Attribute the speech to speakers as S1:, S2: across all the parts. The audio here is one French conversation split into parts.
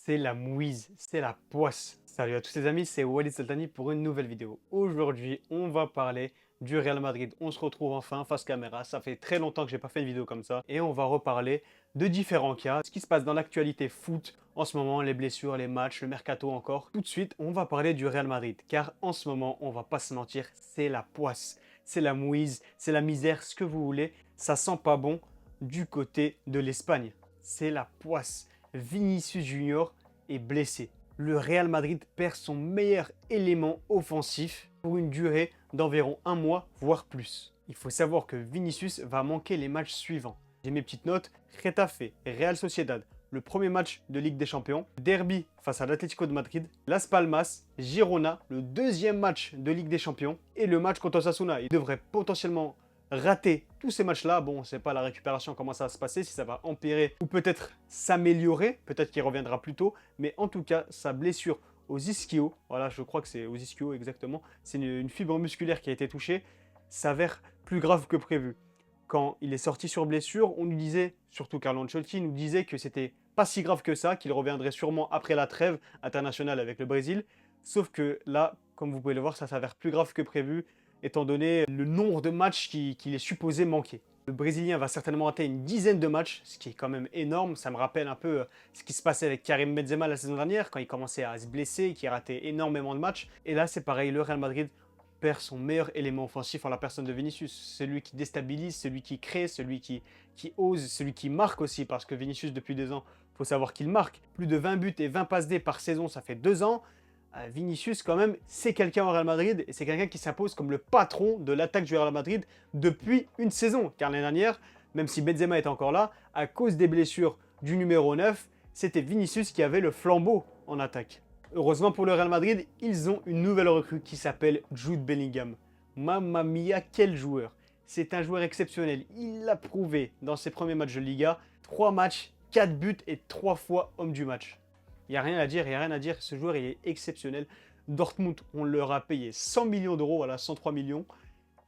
S1: C'est la mouise, c'est la poisse. Salut à tous les amis, c'est Walid Sultani pour une nouvelle vidéo. Aujourd'hui, on va parler du Real Madrid. On se retrouve enfin face caméra. Ça fait très longtemps que j'ai pas fait une vidéo comme ça. Et on va reparler de différents cas. Ce qui se passe dans l'actualité foot en ce moment, les blessures, les matchs, le mercato encore. Tout de suite, on va parler du Real Madrid. Car en ce moment, on va pas se mentir, c'est la poisse. C'est la mouise, c'est la misère, ce que vous voulez. Ça sent pas bon du côté de l'Espagne. C'est la poisse. Vinicius Junior est blessé. Le Real Madrid perd son meilleur élément offensif pour une durée d'environ un mois, voire plus. Il faut savoir que Vinicius va manquer les matchs suivants. J'ai mes petites notes. Getafe, Real Sociedad, le premier match de Ligue des Champions, derby face à l'Atlético de Madrid, Las Palmas, Girona, le deuxième match de Ligue des Champions et le match contre Osasuna. Il devrait potentiellement rater tous ces matchs-là. Bon, on ne sait pas la récupération, comment ça va se passer, si ça va empirer ou peut-être s'améliorer. Peut-être qu'il reviendra plus tôt. Mais en tout cas, sa blessure aux ischio, voilà, je crois que c'est aux ischio exactement, c'est une fibre musculaire qui a été touchée, s'avère plus grave que prévu. Quand il est sorti sur blessure, on nous disait, surtout Carlo Ancelotti, nous disait que c'était pas si grave que ça, qu'il reviendrait sûrement après la trêve internationale avec le Brésil. Sauf que là, comme vous pouvez le voir, ça s'avère plus grave que prévu, étant donné le nombre de matchs qu'il est supposé manquer. Le Brésilien va certainement rater une dizaine de matchs, ce qui est quand même énorme. Ça me rappelle un peu ce qui se passait avec Karim Benzema la saison dernière, quand il commençait à se blesser, qui ratait énormément de matchs. Et là, c'est pareil, le Real Madrid perd son meilleur élément offensif en la personne de Vinicius. Celui qui déstabilise, celui qui crée, celui qui ose, celui qui marque aussi, parce que Vinicius, depuis 2 ans, il faut savoir qu'il marque. Plus de 20 buts et 20 passes D par saison, ça fait 2 ans. Vinicius, quand même, c'est quelqu'un au Real Madrid et c'est quelqu'un qui s'impose comme le patron de l'attaque du Real Madrid depuis une saison. Car l'année dernière, même si Benzema est encore là, à cause des blessures du numéro 9, c'était Vinicius qui avait le flambeau en attaque. Heureusement pour le Real Madrid, ils ont une nouvelle recrue qui s'appelle Jude Bellingham. Mamma mia, quel joueur! C'est un joueur exceptionnel. Il l'a prouvé dans ses premiers matchs de Liga. 3 matchs, 4 buts et 3 fois homme du match. Il n'y a rien à dire, il n'y a rien à dire. Ce joueur, il est exceptionnel. Dortmund, on leur a payé 100 millions d'euros, voilà, 103 millions.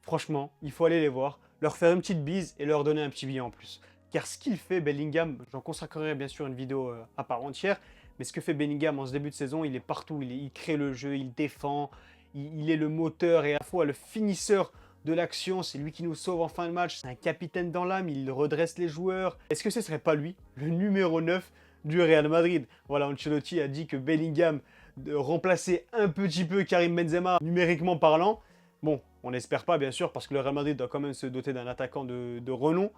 S1: Franchement, il faut aller les voir, leur faire une petite bise et leur donner un petit billet en plus. Car ce qu'il fait, Bellingham, j'en consacrerai bien sûr une vidéo à part entière, mais ce que fait Bellingham en ce début de saison, il est partout. Il crée le jeu, il défend, il est le moteur et à la fois le finisseur de l'action. C'est lui qui nous sauve en fin de match. C'est un capitaine dans l'âme, il redresse les joueurs. Est-ce que ce serait pas lui, le numéro 9 du Real Madrid? Voilà, Ancelotti a dit que Bellingham remplaçait un petit peu Karim Benzema numériquement parlant. Bon, on n'espère pas bien sûr parce que le Real Madrid doit quand même se doter d'un attaquant de renom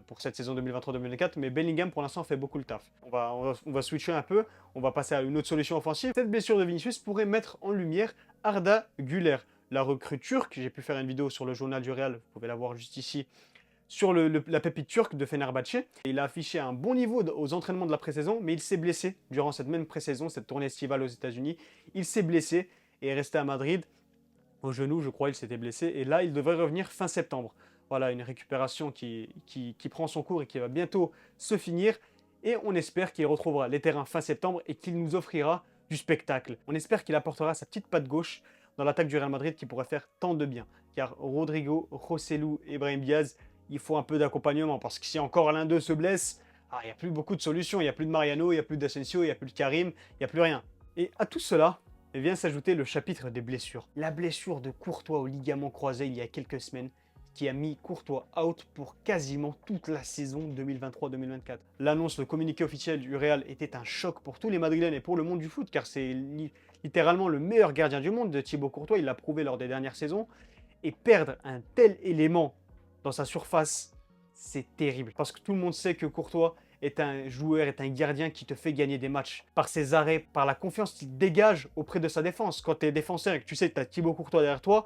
S1: pour cette saison 2023-2024, mais Bellingham pour l'instant fait beaucoup le taf. On va switcher un peu, on va passer à une autre solution offensive. Cette blessure de Vinicius pourrait mettre en lumière Arda Güler, la recrue turque. J'ai pu faire une vidéo sur le journal du Real, vous pouvez la voir juste ici, sur la pépite turque de Fenerbahçe. Il a affiché un bon niveau aux entraînements de la pré-saison, mais il s'est blessé durant cette même pré-saison, cette tournée estivale aux États-Unis. Il s'est blessé et est resté à Madrid. Au genou, je crois, il s'était blessé. Et là, il devrait revenir fin septembre. Voilà, une récupération qui prend son cours et qui va bientôt se finir. Et on espère qu'il retrouvera les terrains fin septembre et qu'il nous offrira du spectacle. On espère qu'il apportera sa petite patte gauche dans l'attaque du Real Madrid qui pourrait faire tant de bien. Car Rodrigo, Joselu et Brahim Diaz, il faut un peu d'accompagnement. Parce que si encore l'un d'eux se blesse, il n'y a plus beaucoup de solutions. Il n'y a plus de Mariano, il n'y a plus d'Asensio, il n'y a plus de Karim, il n'y a plus rien. Et à tout cela, vient s'ajouter le chapitre des blessures. La blessure de Courtois au ligament croisé il y a quelques semaines, qui a mis Courtois out pour quasiment toute la saison 2023-2024. L'annonce, le communiqué officiel du Real était un choc pour tous les Madrilènes et pour le monde du foot, car c'est littéralement le meilleur gardien du monde, Thibaut Courtois, il l'a prouvé lors des dernières saisons, et perdre un tel élément dans sa surface, c'est terrible. Parce que tout le monde sait que Courtois est un joueur, est un gardien qui te fait gagner des matchs par ses arrêts, par la confiance qu'il dégage auprès de sa défense. Quand tu es défenseur et que tu sais que tu as Thibaut Courtois derrière toi,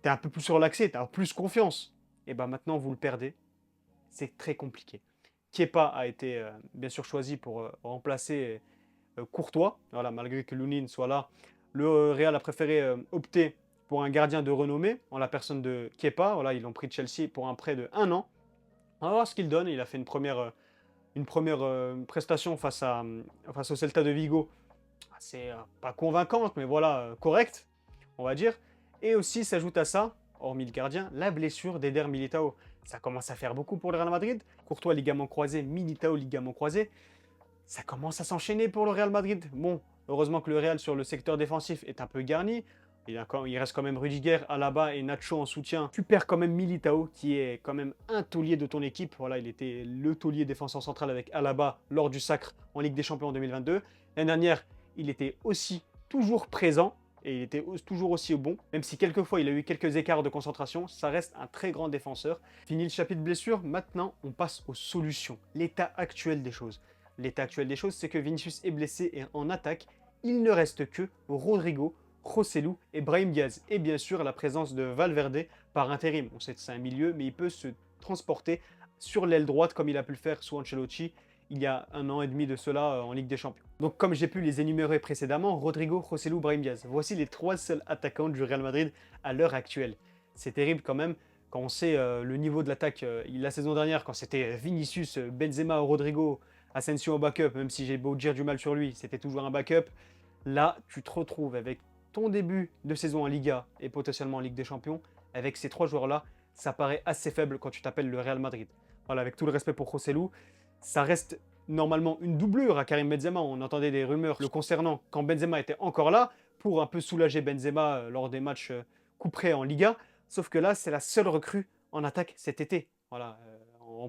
S1: tu es un peu plus relaxé, tu as plus confiance. Et bien maintenant, vous le perdez. C'est très compliqué. Kepa a été bien sûr choisi pour remplacer Courtois. Voilà, malgré que Lunin soit là, le Real a préféré opter pour un gardien de renommée en la personne de Kepa. Voilà, ils l'ont pris de Chelsea pour un prêt de 1 an. On va voir ce qu'il donne. Il a fait une première prestation face au Celta de Vigo. C'est pas convaincante, mais voilà, correcte, on va dire. Et aussi s'ajoute à ça, hormis le gardien, la blessure d'Eder Militao. Ça commence à faire beaucoup pour le Real Madrid. Courtois, ligament croisé, Militao, ligament croisé. ça commence à s'enchaîner pour le Real Madrid. Bon, heureusement que le Real sur le secteur défensif est un peu garni. Il reste quand même Rudiger, Alaba et Nacho en soutien. Tu perds quand même Militao, qui est quand même un taulier de ton équipe. Voilà, il était le taulier défenseur central avec Alaba lors du sacre en Ligue des Champions en 2022. L'année dernière, il était aussi toujours présent et il était toujours aussi bon. Même si quelquefois il a eu quelques écarts de concentration, ça reste un très grand défenseur. Fini le chapitre blessure, maintenant on passe aux solutions. L'état actuel des choses. L'état actuel des choses, c'est que Vinicius est blessé et en attaque, il ne reste que Rodrigo, Joselu et Brahim Diaz. Et bien sûr, la présence de Valverde par intérim. On sait que c'est un milieu, mais il peut se transporter sur l'aile droite comme il a pu le faire sous Ancelotti il y a 1 an et demi de cela en Ligue des Champions. Donc comme j'ai pu les énumérer précédemment, Rodrigo, Joselu, Brahim Diaz. Voici les 3 seuls attaquants du Real Madrid à l'heure actuelle. C'est terrible quand même quand on sait le niveau de l'attaque la saison dernière, quand c'était Vinicius, Benzema, Rodrigo, Asensio en backup, même si j'ai beau dire du mal sur lui, c'était toujours un backup. Là, tu te retrouves avec ton début de saison en Liga et potentiellement en Ligue des Champions, avec ces 3 joueurs-là, ça paraît assez faible quand tu t'appelles le Real Madrid. Voilà, avec tout le respect pour Joselu, ça reste normalement une doublure à Karim Benzema. On entendait des rumeurs le concernant quand Benzema était encore là, pour un peu soulager Benzema lors des matchs couperets en Liga. Sauf que là, c'est la seule recrue en attaque cet été. Voilà,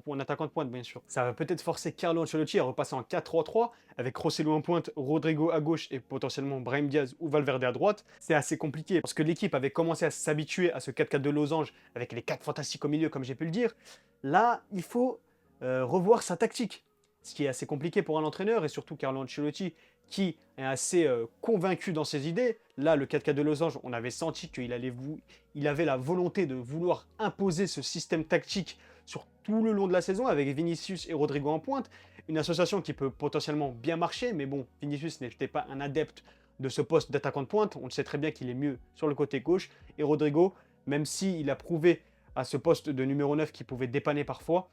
S1: en attaquant de pointe, bien sûr. Ça va peut-être forcer Carlo Ancelotti à repasser en 4-3-3, avec Joselu en pointe, Rodrigo à gauche et potentiellement Brahim Diaz ou Valverde à droite. C'est assez compliqué, parce que l'équipe avait commencé à s'habituer à ce 4-4 de losange, avec les 4 fantastiques au milieu, comme j'ai pu le dire. Là, il faut revoir sa tactique. Ce qui est assez compliqué pour un entraîneur, et surtout Carlo Ancelotti, qui est assez convaincu dans ses idées. Là, le 4-4 de losange, on avait senti qu'il avait la volonté de vouloir imposer ce système tactique sur tout le long de la saison, avec Vinicius et Rodrigo en pointe. Une association qui peut potentiellement bien marcher, mais bon, Vinicius n'était pas un adepte de ce poste d'attaquant de pointe. On le sait très bien qu'il est mieux sur le côté gauche. Et Rodrigo, même s'il a prouvé à ce poste de numéro 9 qu'il pouvait dépanner parfois,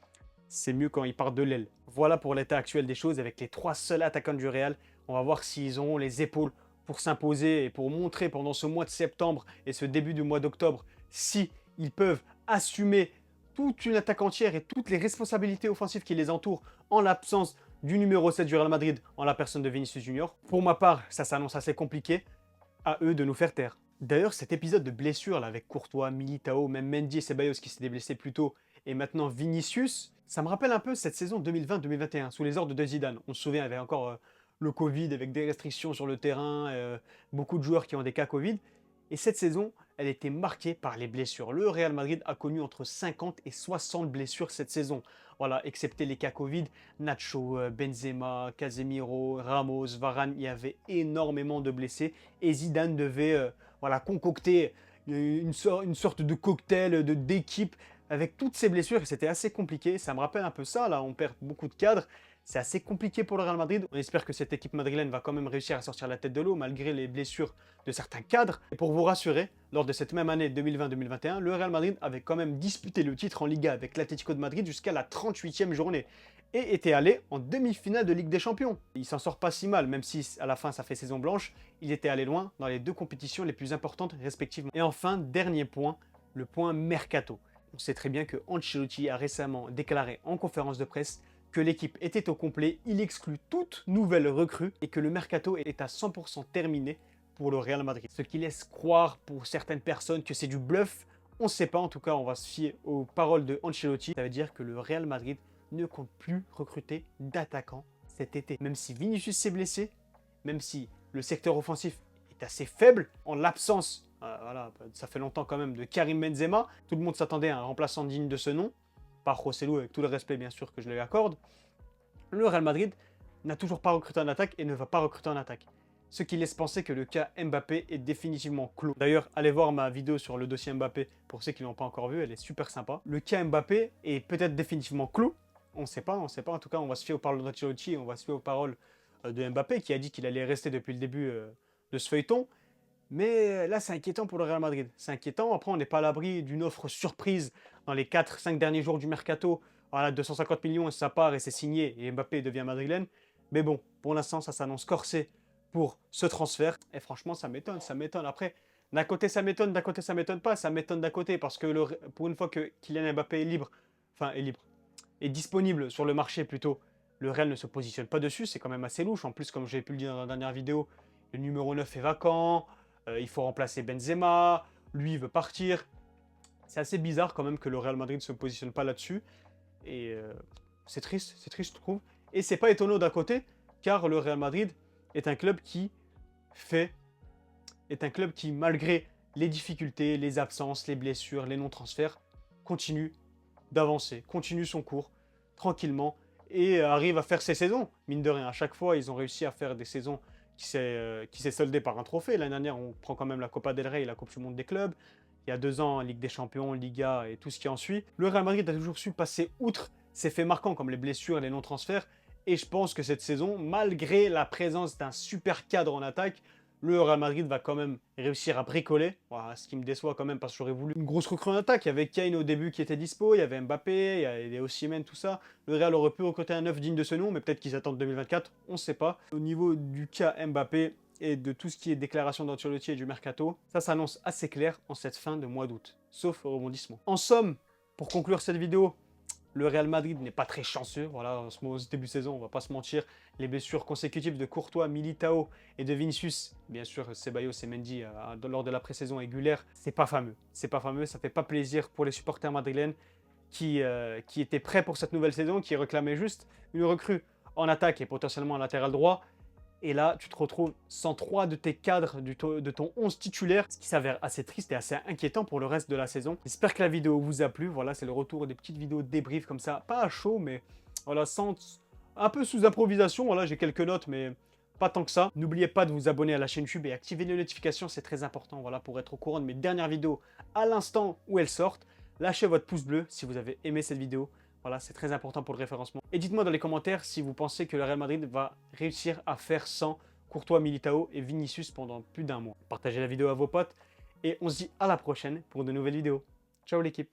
S1: c'est mieux quand il part de l'aile. Voilà pour l'état actuel des choses avec les 3 seuls attaquants du Real. On va voir s'ils auront les épaules pour s'imposer et pour montrer pendant ce mois de septembre et ce début du mois d'octobre si ils peuvent assumer toute une attaque entière et toutes les responsabilités offensives qui les entourent en l'absence du numéro 7 du Real Madrid en la personne de Vinicius Junior. Pour ma part, ça s'annonce assez compliqué. À eux de nous faire taire. D'ailleurs, cet épisode de blessure là, avec Courtois, Militao, même Mendy et Ceballos qui s'étaient blessés plus tôt, et maintenant Vinicius, ça me rappelle un peu cette saison 2020-2021, sous les ordres de Zidane. On se souvient, il y avait encore le Covid avec des restrictions sur le terrain, beaucoup de joueurs qui ont des cas Covid. Et cette saison, elle était marquée par les blessures. Le Real Madrid a connu entre 50 et 60 blessures cette saison. Voilà, excepté les cas Covid, Nacho, Benzema, Casemiro, Ramos, Varane, il y avait énormément de blessés. Et Zidane devait concocter une sorte de cocktail d'équipe avec toutes ces blessures. C'était assez compliqué. Ça me rappelle un peu ça. Là, on perd beaucoup de cadres. C'est assez compliqué pour le Real Madrid. On espère que cette équipe madrilène va quand même réussir à sortir la tête de l'eau malgré les blessures de certains cadres. Et pour vous rassurer, lors de cette même année 2020-2021, le Real Madrid avait quand même disputé le titre en Liga avec l'Atlético de Madrid jusqu'à la 38e journée et était allé en demi-finale de Ligue des Champions. Il s'en sort pas si mal, même si à la fin ça fait saison blanche, il était allé loin dans les 2 compétitions les plus importantes respectivement. Et enfin, dernier point, le point mercato. On sait très bien que Ancelotti a récemment déclaré en conférence de presse que l'équipe était au complet, il exclut toute nouvelle recrue et que le mercato est à 100% terminé pour le Real Madrid. Ce qui laisse croire pour certaines personnes que c'est du bluff. On ne sait pas, en tout cas on va se fier aux paroles de Ancelotti. Ça veut dire que le Real Madrid ne compte plus recruter d'attaquants cet été. Même si Vinicius s'est blessé, même si le secteur offensif est assez faible, en l'absence, ça fait longtemps quand même, de Karim Benzema, tout le monde s'attendait à un remplaçant digne de ce nom, par Joselu, avec tout le respect bien sûr que je lui accorde. Le Real Madrid n'a toujours pas recruté en attaque et ne va pas recruter en attaque. Ce qui laisse penser que le cas Mbappé est définitivement clos. D'ailleurs, allez voir ma vidéo sur le dossier Mbappé pour ceux qui ne l'ont pas encore vu, elle est super sympa. Le cas Mbappé est peut-être définitivement clos. On ne sait pas. En tout cas, on va se fier aux paroles d'Ancelotti, on va se fier aux paroles de Mbappé qui a dit qu'il allait rester depuis le début de ce feuilleton. Mais là, c'est inquiétant pour le Real Madrid. C'est inquiétant. Après, on n'est pas à l'abri d'une offre surprise dans les 4-5 derniers jours du mercato. Voilà, 250 millions, ça part et c'est signé. Et Mbappé devient madrilène. Mais bon, pour l'instant, ça s'annonce corsé pour ce transfert. Et franchement, ça m'étonne, ça m'étonne. Après, d'un côté, ça m'étonne, d'un côté, ça m'étonne pas. Ça m'étonne d'un côté parce que pour une fois que Kylian Mbappé est libre, est disponible sur le marché plutôt, le Real ne se positionne pas dessus, c'est quand même assez louche. En plus, comme j'ai pu le dire dans la dernière vidéo, le numéro 9 est vacant, il faut remplacer Benzema, lui il veut partir. C'est assez bizarre quand même que le Real Madrid ne se positionne pas là-dessus. Et c'est triste, je trouve. Et c'est pas étonnant d'un côté, car le Real Madrid est un club qui malgré les difficultés, les absences, les blessures, les non-transferts, continue d'avancer, continue son cours tranquillement et arrive à faire ses saisons. Mine de rien, à chaque fois, ils ont réussi à faire des saisons qui s'est soldée par un trophée. L'année dernière, on prend quand même la Copa del Rey et la Coupe du Monde des clubs. Il y a 2 ans, Ligue des Champions, Liga et tout ce qui en suit. Le Real Madrid a toujours su passer outre ces faits marquants comme les blessures et les non-transferts. Et je pense que cette saison, malgré la présence d'un super cadre en attaque, le Real Madrid va quand même réussir à bricoler. Voilà, ce qui me déçoit quand même parce que j'aurais voulu une grosse recrue en attaque. Il y avait Kane au début qui était dispo, il y avait Mbappé, il y avait Osimhen, tout ça. Le Real aurait pu recruter un neuf digne de ce nom, mais peut-être qu'ils attendent 2024, on ne sait pas. Au niveau du cas Mbappé et de tout ce qui est déclaration d'Ancelotti et du mercato, ça s'annonce assez clair en cette fin de mois d'août, sauf rebondissement. En somme, pour conclure cette vidéo, le Real Madrid n'est pas très chanceux, voilà, en ce début de saison, on va pas se mentir. Les blessures consécutives de Courtois, Militao et de Vinicius, bien sûr Ceballos et Mendy lors de la pré-saison et Güler, c'est pas fameux. C'est pas fameux, ça fait pas plaisir pour les supporters madrilènes qui étaient prêts pour cette nouvelle saison, qui réclamaient juste une recrue en attaque et potentiellement en latéral droit. Et là, tu te retrouves sans 3 de tes cadres de ton 11 titulaire, ce qui s'avère assez triste et assez inquiétant pour le reste de la saison. J'espère que la vidéo vous a plu. Voilà, c'est le retour des petites vidéos de débrief comme ça, pas à chaud, mais voilà, un peu sous improvisation. Voilà, j'ai quelques notes, mais pas tant que ça. N'oubliez pas de vous abonner à la chaîne YouTube et activer les notifications, c'est très important, voilà, pour être au courant de mes dernières vidéos à l'instant où elles sortent. Lâchez votre pouce bleu si vous avez aimé cette vidéo. Voilà, c'est très important pour le référencement. Et dites-moi dans les commentaires si vous pensez que le Real Madrid va réussir à faire sans Courtois, Militao et Vinicius pendant plus d'1 mois. Partagez la vidéo à vos potes et on se dit à la prochaine pour de nouvelles vidéos. Ciao l'équipe!